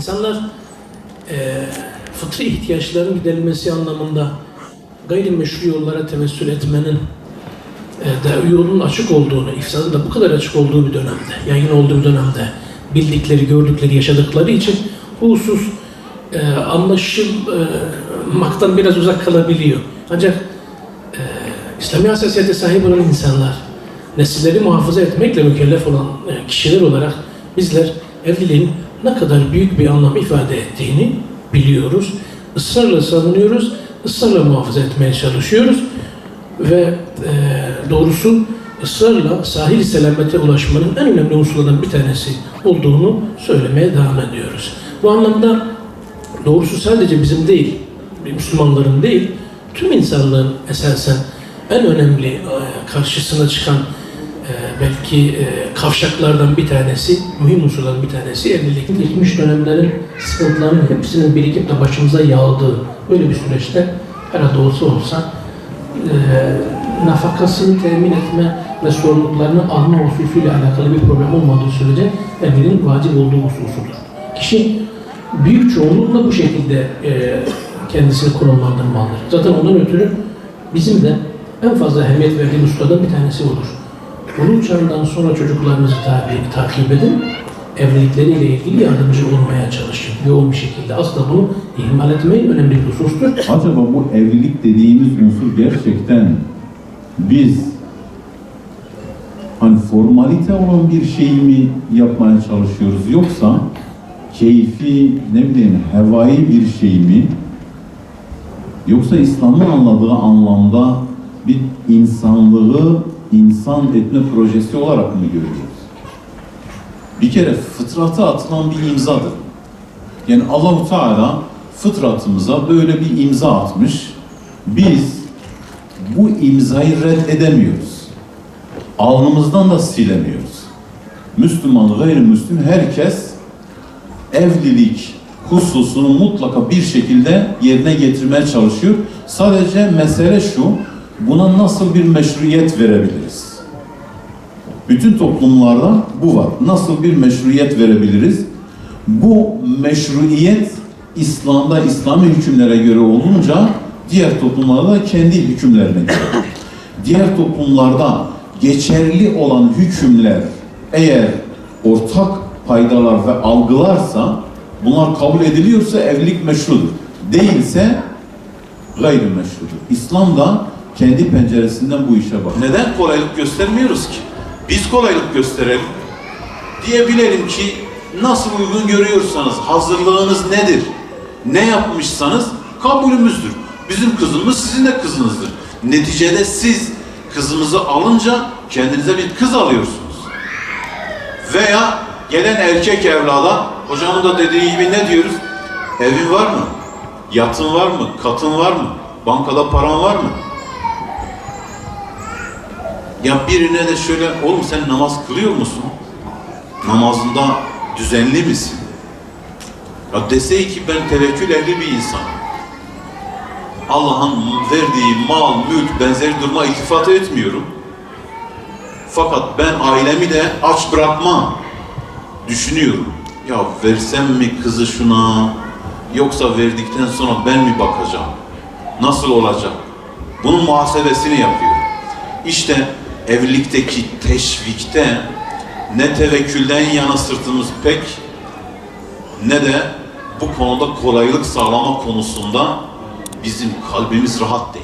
İnsanlar fıtri ihtiyaçların giderilmesi anlamında gayrimeşru yollara tevessül etmenin de yolun açık olduğunu, ifsadın da bu kadar açık olduğu bir dönemde, yayın olduğu bir dönemde bildikleri, gördükleri, yaşadıkları için bu husus anlaşılmaktan biraz uzak kalabiliyor. Ancak İslami hassasiyete sahip olan insanlar, nesilleri muhafaza etmekle mükellef olan kişiler olarak bizler evliliğin ne kadar büyük bir anlam ifade ettiğini biliyoruz. Israrla savunuyoruz, ısrarla muhafaza etmeye çalışıyoruz ve doğrusu ısrarla sahil selamete ulaşmanın en önemli unsurlarından bir tanesi olduğunu söylemeye devam ediyoruz. Bu anlamda doğrusu sadece bizim değil, Müslümanların değil, tüm insanlığın esasen en önemli karşısına çıkan belki kavşaklardan bir tanesi, mühim unsurlardan bir tanesi evlilik. Geçmiş dönemlerin sıkıntılarının hepsinin birikip de başımıza yağdığı böyle bir süreçte herhalde olsa nafakasını temin etme ve sorumluluklarını alma hususuyla alakalı bir problem olmadığı sürece evliliğin vacip olduğu hususudur. Kişi büyük çoğunlukla bu şekilde kendisini konumlandırmalıdır. Zaten ondan ötürü bizim de en fazla ehemmiyet verdiğimiz hususlardan bir tanesi odur. Buluk çağından sonra çocuklarınızı takip edin, evlilikleriyle ilgili yardımcı olmaya çalışın. Yoğun bir şekilde. Asla bunu ihmal etmeyin, önemli bir husustur. Acaba bu evlilik dediğimiz unsur gerçekten biz hani formalite olan bir şey mi yapmaya çalışıyoruz, yoksa keyfi, hevai bir şey mi, yoksa İslam'ın anladığı anlamda bir insanlığı insan etme projesi olarak mı görüyoruz? Bir kere fıtrata atılan bir imzadır. Yani Allah-u Teala fıtratımıza böyle bir imza atmış. Biz bu imzayı reddedemiyoruz. Alnımızdan da silemiyoruz. Müslüman, gayrimüslim herkes evlilik hususunu mutlaka bir şekilde yerine getirmeye çalışıyor. Sadece mesele şu, buna nasıl bir meşruiyet verebiliriz? Bütün toplumlarda bu var. Nasıl bir meşruiyet verebiliriz? Bu meşruiyet İslam'da, İslami hükümlere göre olunca diğer toplumlarda kendi hükümlerine göre. Diğer toplumlarda geçerli olan hükümler eğer ortak paydalar ve algılarsa, bunlar kabul ediliyorsa evlilik meşrudur. Değilse gayrimeşrudur. İslam da kendi penceresinden bu işe bak. Neden kolaylık göstermiyoruz ki? Biz kolaylık gösterelim. Diyebilelim ki nasıl uygun görüyorsanız, hazırlığınız nedir? Ne yapmışsanız kabulümüzdür. Bizim kızımız sizin de kızınızdır. Neticede siz kızımızı alınca kendinize bir kız alıyorsunuz. Veya gelen erkek evlada, hocamın da dediği gibi ne diyoruz? Evin var mı? Yatın var mı? Katın var mı? Bankada paran var mı? Ya birine de şöyle, oğlum sen namaz kılıyor musun? Namazında düzenli misin? Ya dese ki ben tevekkül ehli bir insanım. Allah'ın verdiği mal, mülk, benzeri duruma iltifat etmiyorum. Fakat ben ailemi de aç bırakmam. Düşünüyorum. Ya versem mi kızı şuna? Yoksa verdikten sonra ben mi bakacağım? Nasıl olacak? Bunun muhasebesini yapıyorum. İşte evlilikteki teşvikte ne tevekkülden yana sırtımız pek, ne de bu konuda kolaylık sağlama konusunda bizim kalbimiz rahat değil.